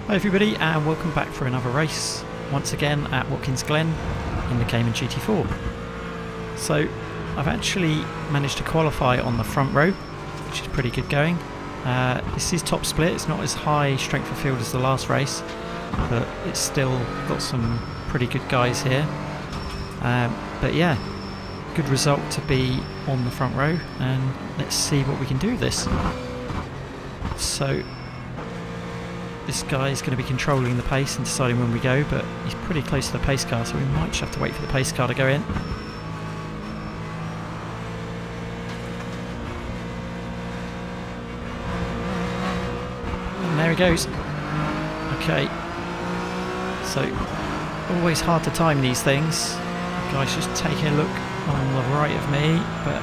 Hi everybody and welcome back for another race, once again at Watkins Glen in the Cayman GT4. So I've actually managed to qualify on the front row, which is pretty good going. This is top split, it's not as high strength of field as the last race, but it's still got some pretty good guys here. But yeah, good result to be on the front row, and let's see what we can do with this. So this guy is going to be controlling the pace and deciding when we go, but he's pretty close to the pace car, so we might just have to wait for the pace car to go in. And there he goes. Okay, so always hard to time these things. The guy's just taking a look on the right of me, but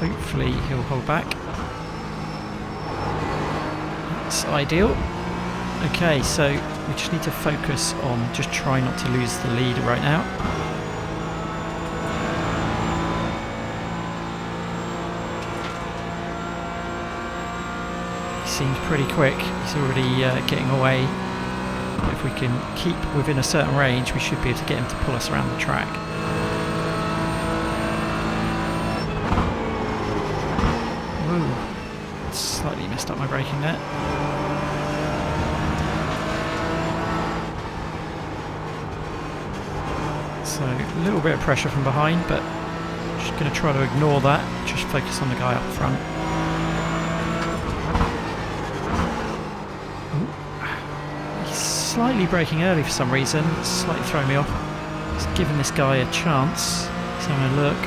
hopefully he'll hold back. That's ideal. Okay, so we just need to focus on just trying not to lose the lead right now. He seems pretty quick. He's already getting away. If we can keep within a certain range, we should be able to get him to pull us around the track. Whoa, slightly messed up my braking there. So a little bit of pressure from behind, but just going to try to ignore that, just focus on the guy up front. Ooh. He's slightly braking early for some reason, it's slightly throwing me off. Just giving this guy a chance, he's having a look.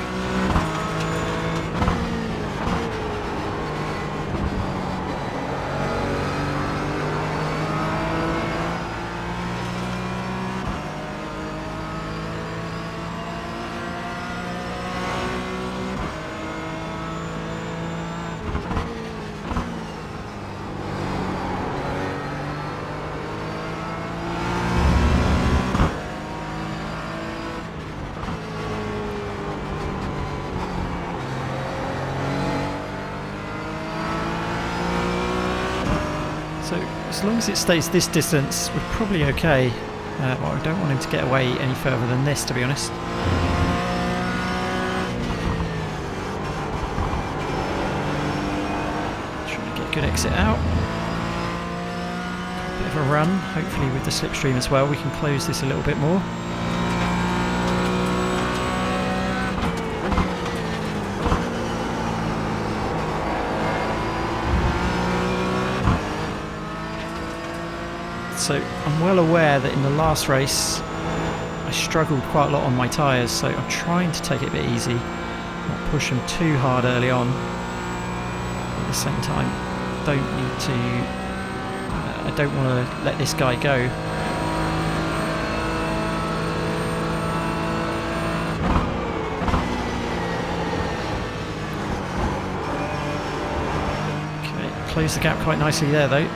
So as long as it stays this distance, we're probably okay. Well, I don't want him to get away any further than this, to be honest. Trying to get a good exit out. Got a bit of a run, hopefully with the slipstream as well we can close this a little bit more. So I'm well aware that in the last race I struggled quite a lot on my tyres, so I'm trying to take it a bit easy, not push them too hard early on. At the same time, I don't want to let this guy go. Okay, close the gap quite nicely there though.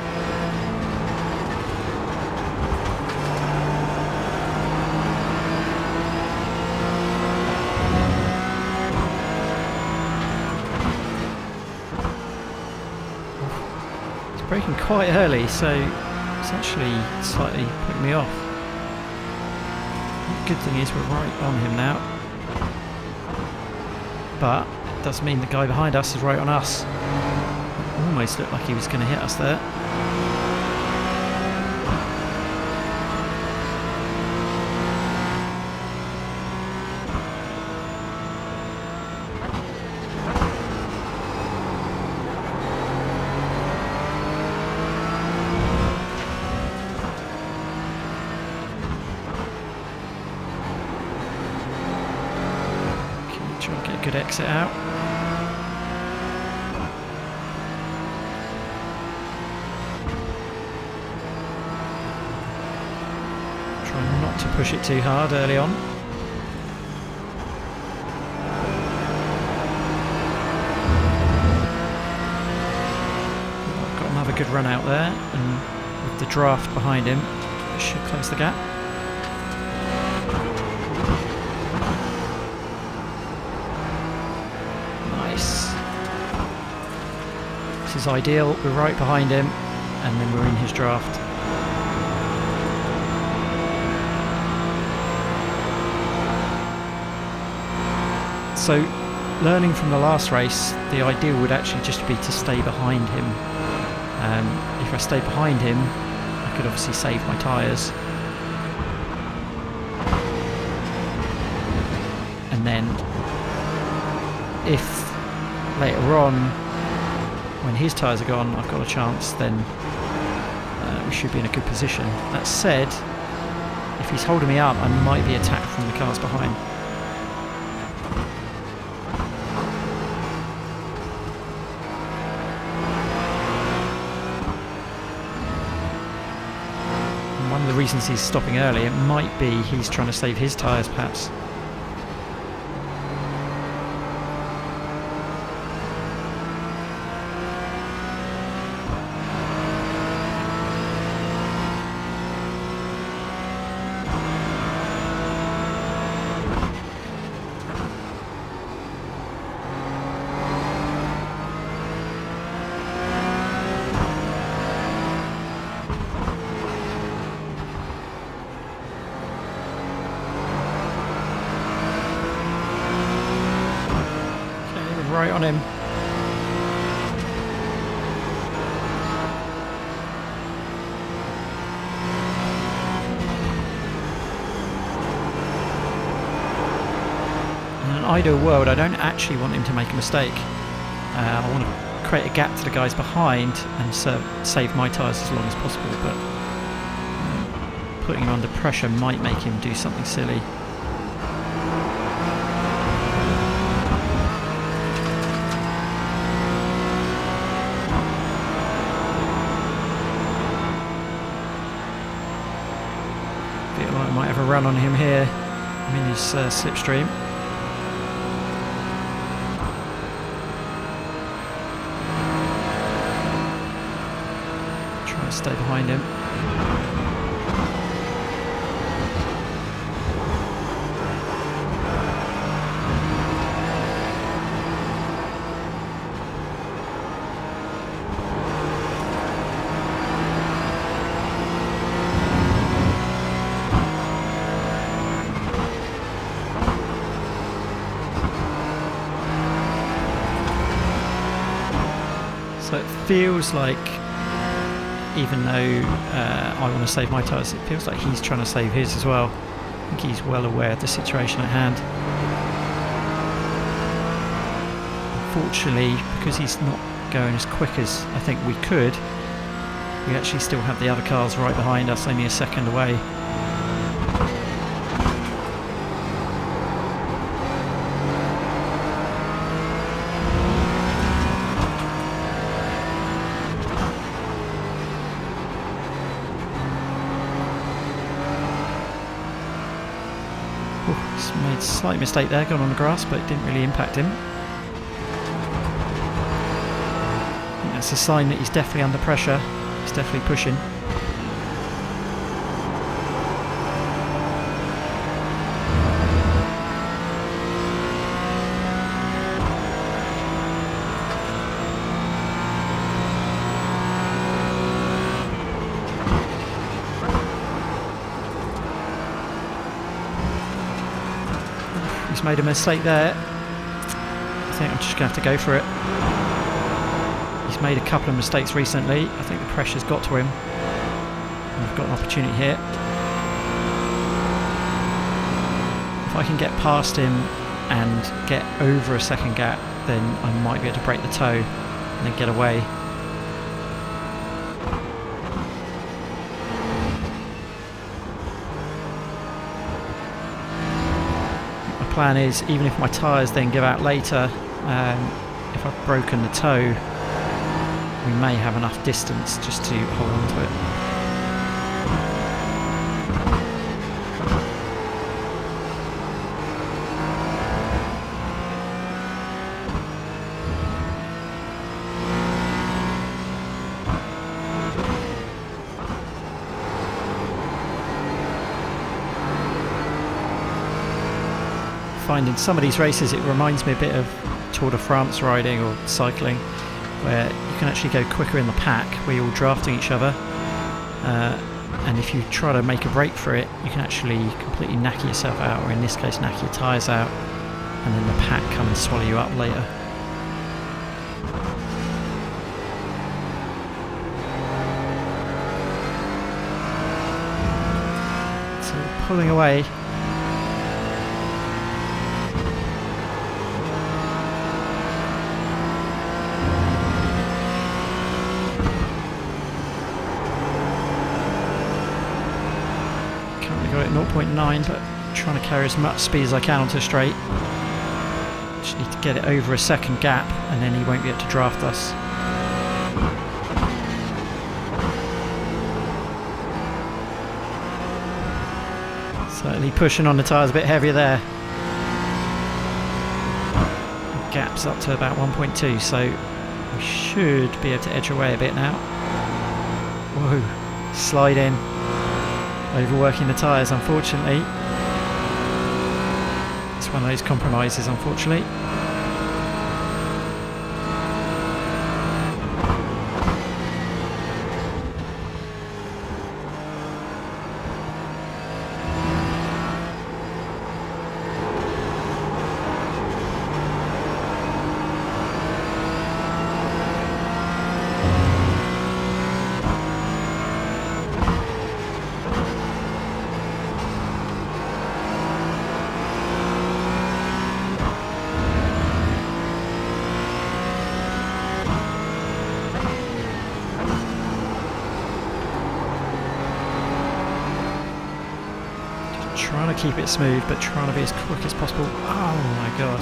Braking quite early, so it's actually slightly putting me off. The good thing is we're right on him now, but it does mean the guy behind us is right on us. It almost looked like he was going to hit us there. Try and get a good exit out. Try not to push it too hard early on. I've got another good run out there, and with the draft behind him, it should close the gap. This is ideal, we're right behind him and then we're in his draft. So, learning from the last race, the ideal would actually just be to stay behind him. If I stay behind him, I could obviously save my tyres. And then, if later on, when his tyres are gone, I've got a chance, then we should be in a good position. That said, if he's holding me up, I might be attacked from the cars behind. And one of the reasons he's stopping early, it might be he's trying to save his tyres perhaps. Right on him. In an ideal world, I don't actually want him to make a mistake. I want to create a gap to the guys behind and save my tyres as long as possible, but putting him under pressure might make him do something silly. Might have a run on him here. I'm in his slipstream. Try to stay behind him. So it feels like, even though I want to save my tyres, it feels like he's trying to save his as well. I think he's well aware of the situation at hand. Unfortunately, because he's not going as quick as I think we could, we actually still have the other cars right behind us, only a second away. He's made a slight mistake there, gone on the grass, but it didn't really impact him. I think that's a sign that he's definitely under pressure. He's definitely pushing. He's made a mistake there. I think I'm just going to have to go for it. He's made a couple of mistakes recently. I think the pressure's got to him. And I've got an opportunity here. If I can get past him and get over a second gap, then I might be able to break the toe and then get away. Plan is, even if my tyres then give out later, if I've broken the toe, we may have enough distance just to hold on to it. Find in some of these races it reminds me a bit of Tour de France riding or cycling, where you can actually go quicker in the pack, where you're all drafting each other, and if you try to make a break for it, you can actually completely knacker yourself out, or in this case knacker your tyres out, and then the pack come and swallow you up later. So pulling away. Currently got it at 0.9, but trying to carry as much speed as I can onto a straight. Just need to get it over a second gap and then he won't be able to draft us. Certainly pushing on the tyres a bit heavier there. The gap's up to about 1.2, so we should be able to edge away a bit now. Whoa, slide in. Overworking the tyres, unfortunately. It's one of those compromises, unfortunately. Trying to keep it smooth, but trying to be as quick as possible. Oh my god.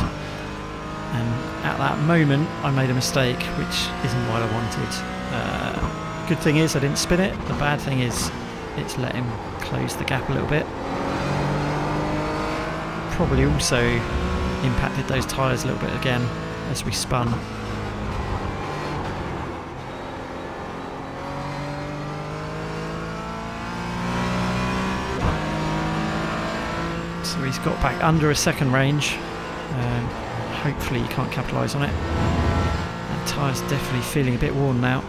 And at that moment I made a mistake, which isn't what I wanted. Good thing is I didn't spin it. The bad thing is it's let him close the gap a little bit. Probably also impacted those tyres a little bit again as we spun. So he's got back under a second range. Hopefully he can't capitalise on it. That tyre's definitely feeling a bit worn now.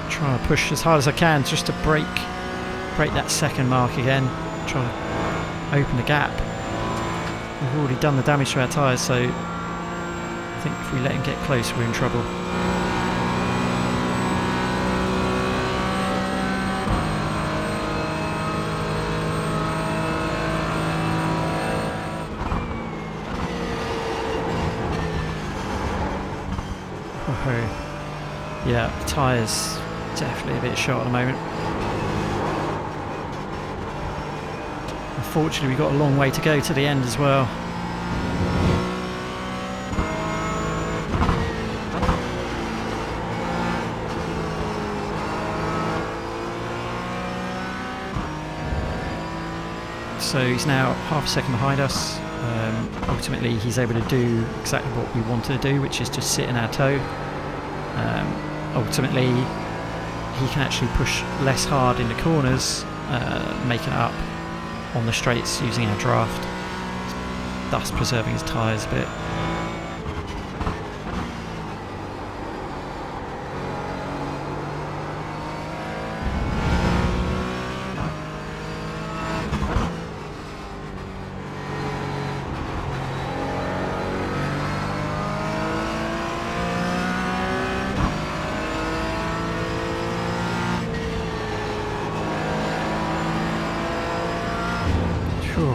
Trying to push as hard as I can just to break that second mark again. Trying to open the gap. We've already done the damage to our tyres, so I think if we let him get close we're in trouble. Oh, yeah, the tyres definitely a bit short at the moment. Unfortunately we've got a long way to go to the end as well. So he's now half a second behind us. Ultimately he's able to do exactly what we wanted to do, which is just sit in our toe. Ultimately he can actually push less hard in the corners, making it up on the straights using our draft, thus preserving his tyres a bit.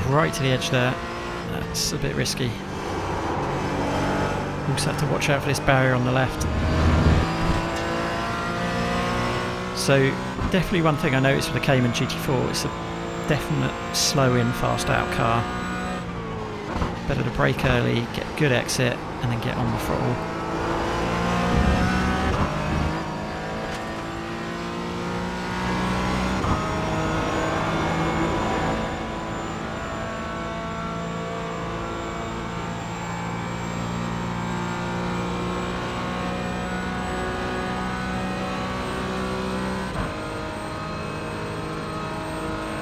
Right to the edge there. That's a bit risky. Also have to watch out for this barrier on the left. So definitely one thing I noticed with the Cayman GT4, it's a definite slow in, fast out car. Better to brake early, get a good exit, and then get on the throttle.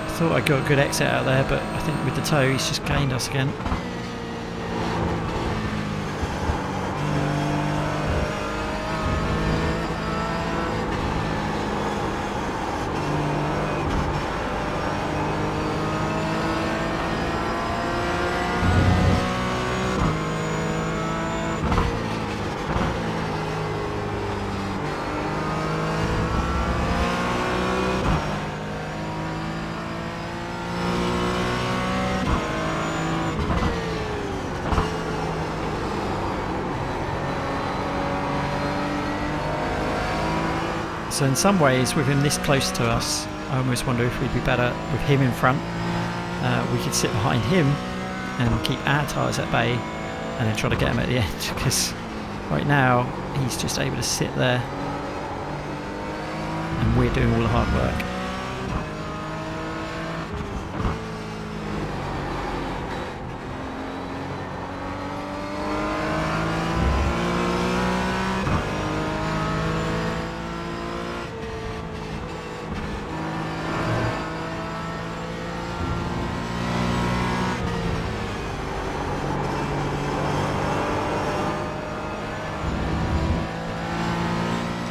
I thought I got a good exit out there, but I think with the toe he's just gained us again. So in some ways, with him this close to us, I almost wonder if we'd be better with him in front. We could sit behind him and keep our tyres at bay and then try to get him at the end, because right now he's just able to sit there and we're doing all the hard work.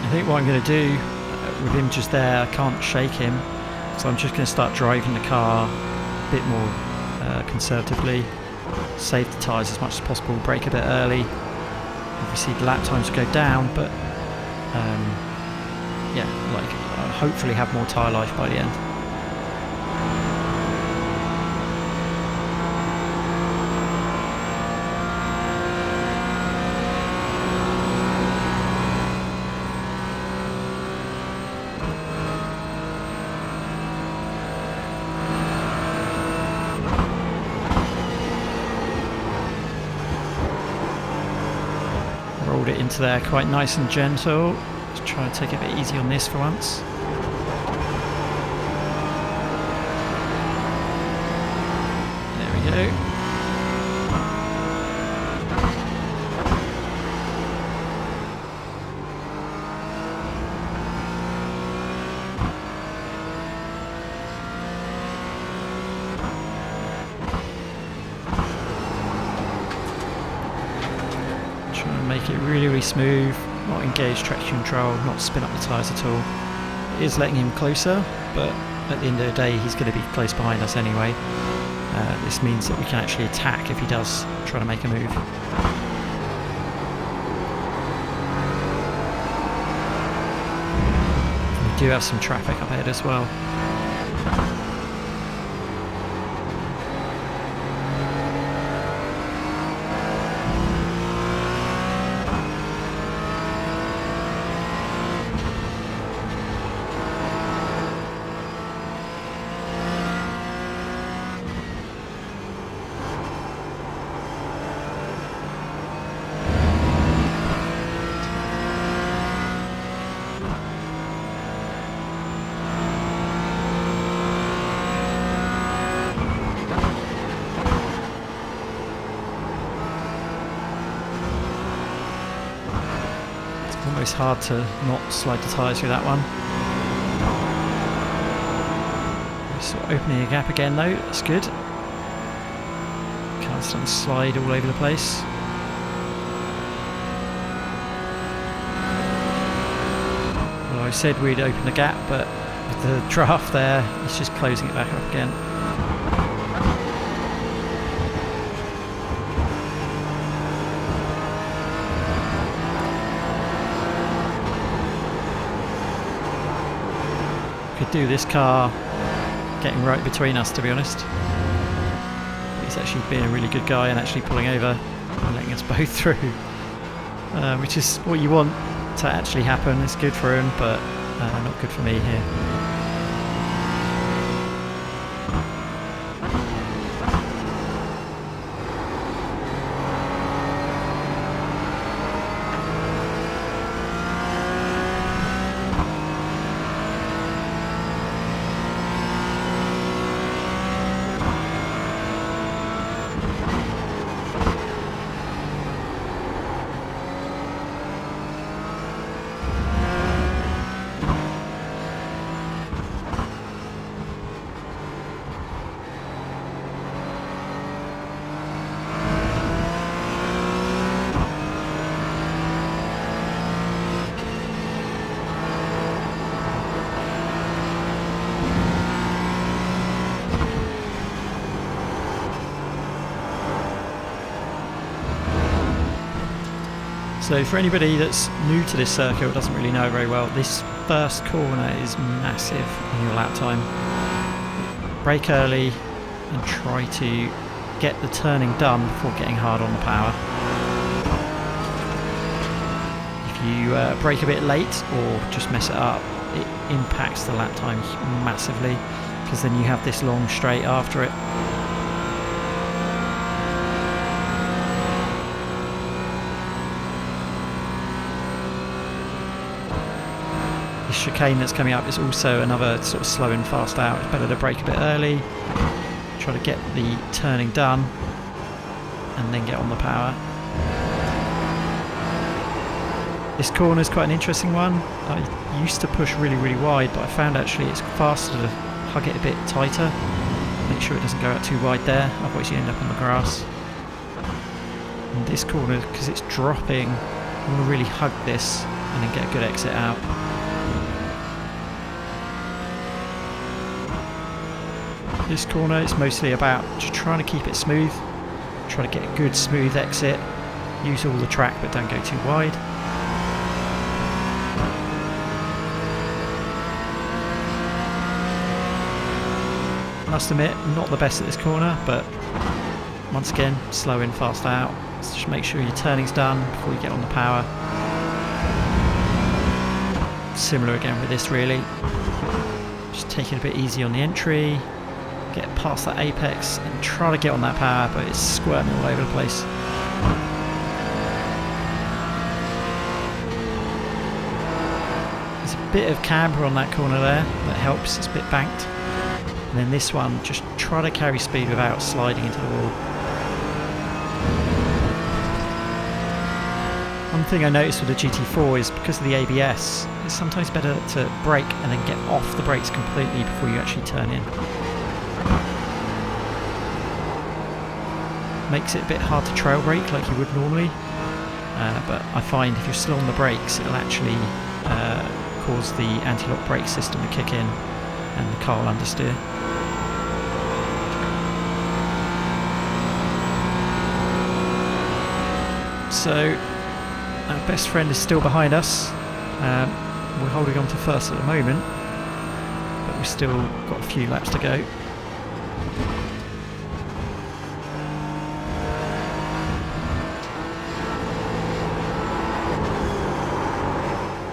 I think what I'm going to do with him just there, I can't shake him, so I'm just going to start driving the car a bit more conservatively, save the tyres as much as possible, brake a bit early. Obviously the lap times will go down, but yeah, like I'll hopefully have more tyre life by the end. Rolled it into there quite nice and gentle. Just try to take it a bit easy on this for once. There we go. Make it really, really smooth, not engage traction control, not spin up the tyres at all. It is letting him closer, but at the end of the day he's going to be close behind us anyway. This means that we can actually attack if he does try to make a move. We do have some traffic up ahead as well. Almost hard to not slide the tyres through that one. Sort of opening a gap again though, that's good. Can't stand slide all over the place. Well, I said we'd open the gap, but with the draft there, it's just closing it back up again. Could do this car getting right between us, to be honest. But he's actually being a really good guy and actually pulling over and letting us both through, which is what you want to actually happen. It's good for him, but not good for me here. So for anybody that's new to this circuit or doesn't really know it very well, this first corner is massive in your lap time. Brake early and try to get the turning done before getting hard on the power. If you brake a bit late or just mess it up, it impacts the lap time massively, because then you have this long straight after it. This chicane that's coming up is also another sort of slow and fast out. It's better to brake a bit early, try to get the turning done, and then get on the power. This corner is quite an interesting one. I used to push really wide, but I found actually it's faster to hug it a bit tighter. Make sure it doesn't go out too wide there, otherwise you end up on the grass. And this corner, because it's dropping, you want to really hug this and then get a good exit out. This corner is mostly about just trying to keep it smooth, try to get a good smooth exit, use all the track but don't go too wide. Must admit, not the best at this corner, but once again, slow in, fast out. So just make sure your turning's done before you get on the power. Similar again with this really. Just take it a bit easy on the entry, get past that apex and try to get on that power, but it's squirming all over the place. There's a bit of camber on that corner there, that helps, it's a bit banked. And then this one, just try to carry speed without sliding into the wall. One thing I noticed with the GT4 is because of the ABS, it's sometimes better to brake and then get off the brakes completely before you actually turn in. Makes it a bit hard to trail brake like you would normally, but I find if you're still on the brakes, it'll actually cause the anti-lock brake system to kick in and the car will understeer. So our best friend is still behind us. We're holding on to first at the moment, but we've still got a few laps to go.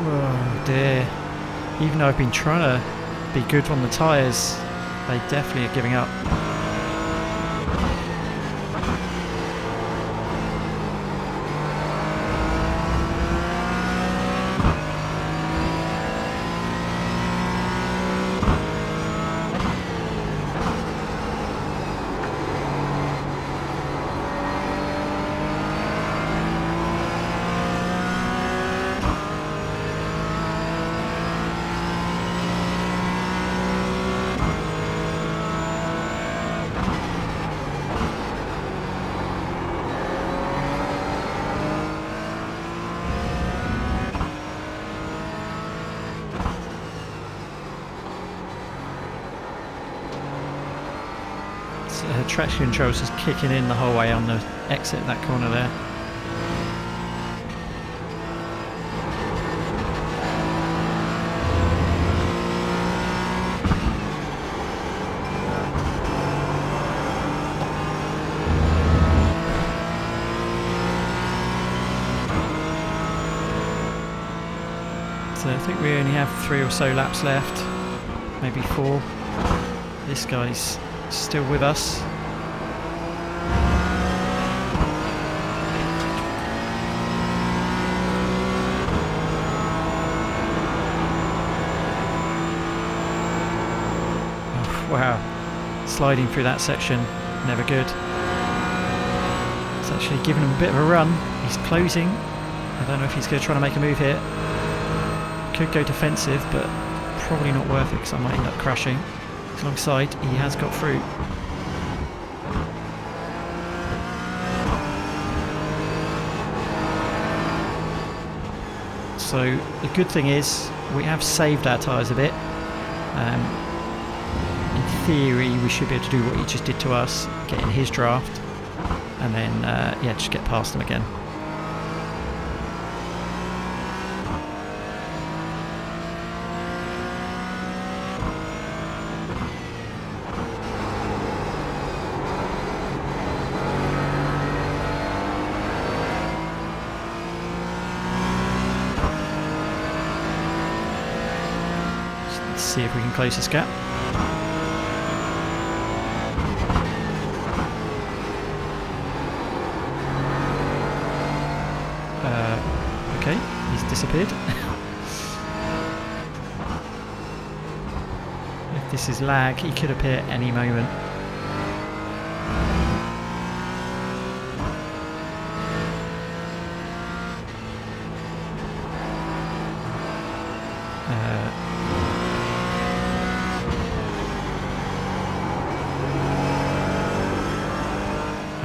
Oh dear. Even though I've been trying to be good on the tyres, they definitely are giving up. Traction control's just kicking in the whole way on the exit of that corner there. So I think we only have 3 or so laps left, maybe 4. This guy's still with us. Wow, sliding through that section, never good. It's actually giving him a bit of a run. He's closing. I don't know if he's going to try to make a move here. Could go defensive, but probably not worth it because I might end up crashing. Alongside, he has got through. So the good thing is we have saved our tyres a bit. In theory, we should be able to do what he just did to us, get in his draft, and then yeah, just get past him again. Let's see if we can close this gap. Okay, he's disappeared. If this is lag, he could appear at any moment.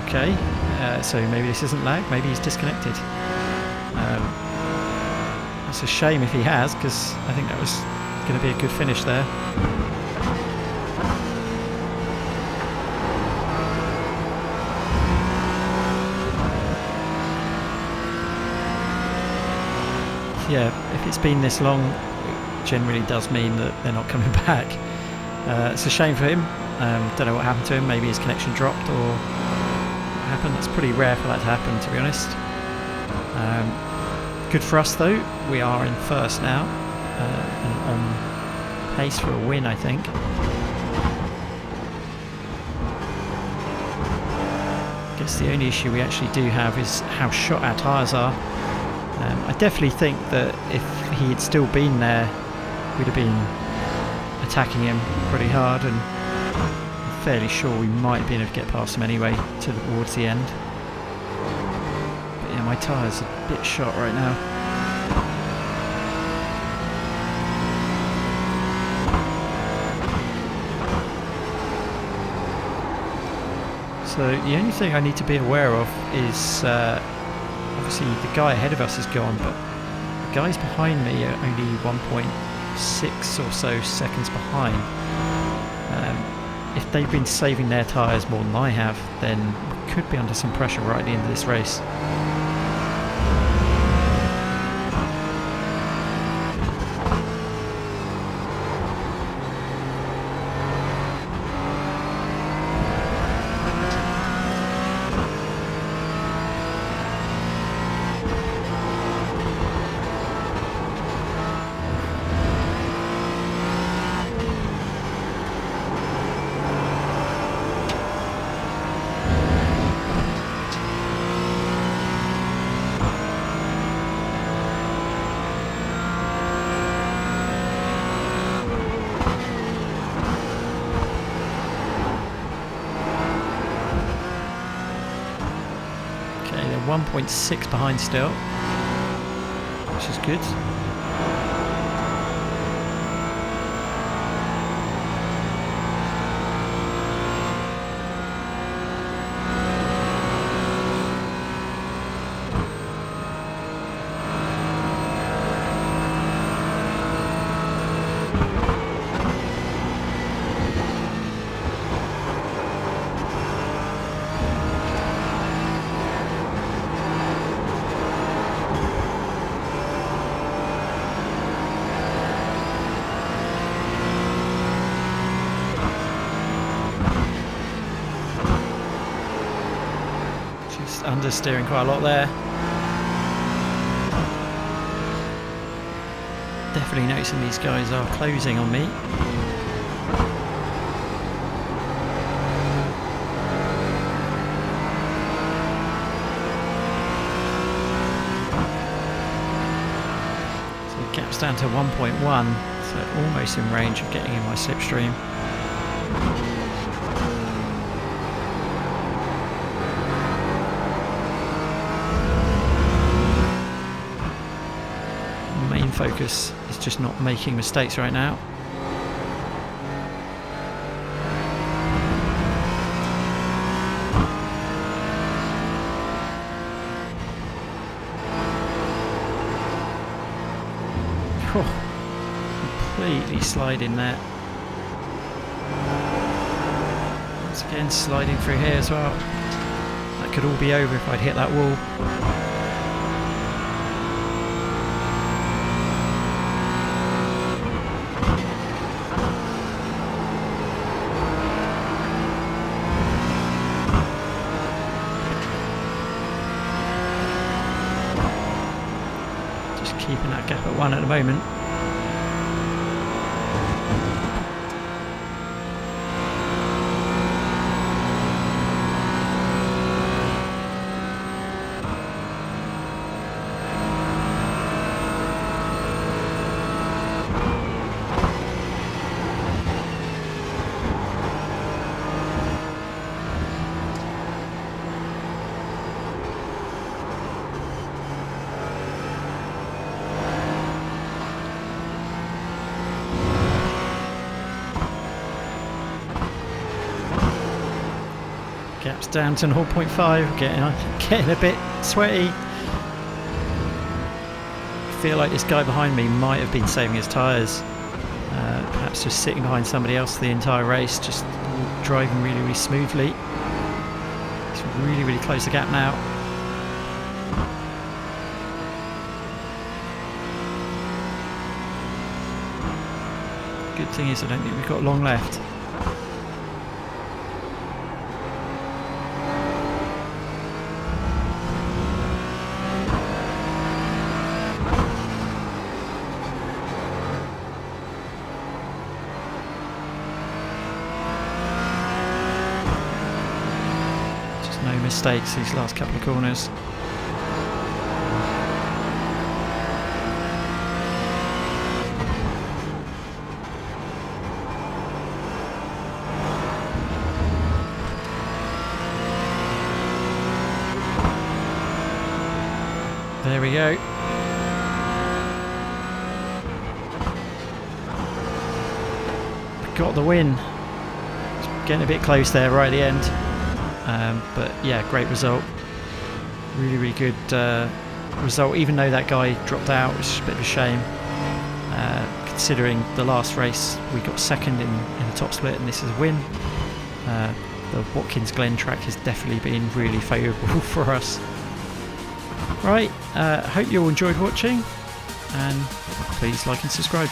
Okay, so maybe this isn't lag, maybe he's disconnected. That's a shame if he has, because I think that was going to be a good finish there. Yeah, if it's been this long, it generally does mean that they're not coming back. It's a shame for him. Don't know what happened to him, maybe his connection dropped or what happened. That's pretty rare for that to happen, to be honest. Good for us though, we are in first now, and on pace for a win, I think. I guess the only issue we actually do have is how shot our tyres are. I definitely think that if he had still been there, we'd have been attacking him pretty hard, and I'm fairly sure we might have been able to get past him anyway towards the end. My tyre's a bit shot right now. So the only thing I need to be aware of is obviously the guy ahead of us is gone, but the guys behind me are only 1.6 or so seconds behind. If they've been saving their tyres more than I have, then we could be under some pressure right at the end of this race. Okay, they're 1.6 behind still, which is good. Understeering quite a lot there. Definitely noticing these guys are closing on me. So the gap's down to 1.1, so almost in range of getting in my slipstream. Focus is just not making mistakes right now. Completely sliding there. Once again sliding through here as well. That could all be over if I'd hit that wall. Keeping that gap at 1 at the moment. Gap's down to 0.5, getting a bit sweaty. I feel like this guy behind me might have been saving his tyres. Perhaps just sitting behind somebody else the entire race, just driving really, really smoothly. It's really, really close to Gap now. Good thing is I don't think we've got long left. Just no mistakes these last couple of corners. There we go. Got the win. It's getting a bit close there right at the end. But yeah, great result. Really, really good result, even though that guy dropped out, which is a bit of a shame. Considering the last race we got second in the top split and this is a win. The Watkins Glen track has definitely been really favourable for us. Right, hope you all enjoyed watching, and please like and subscribe.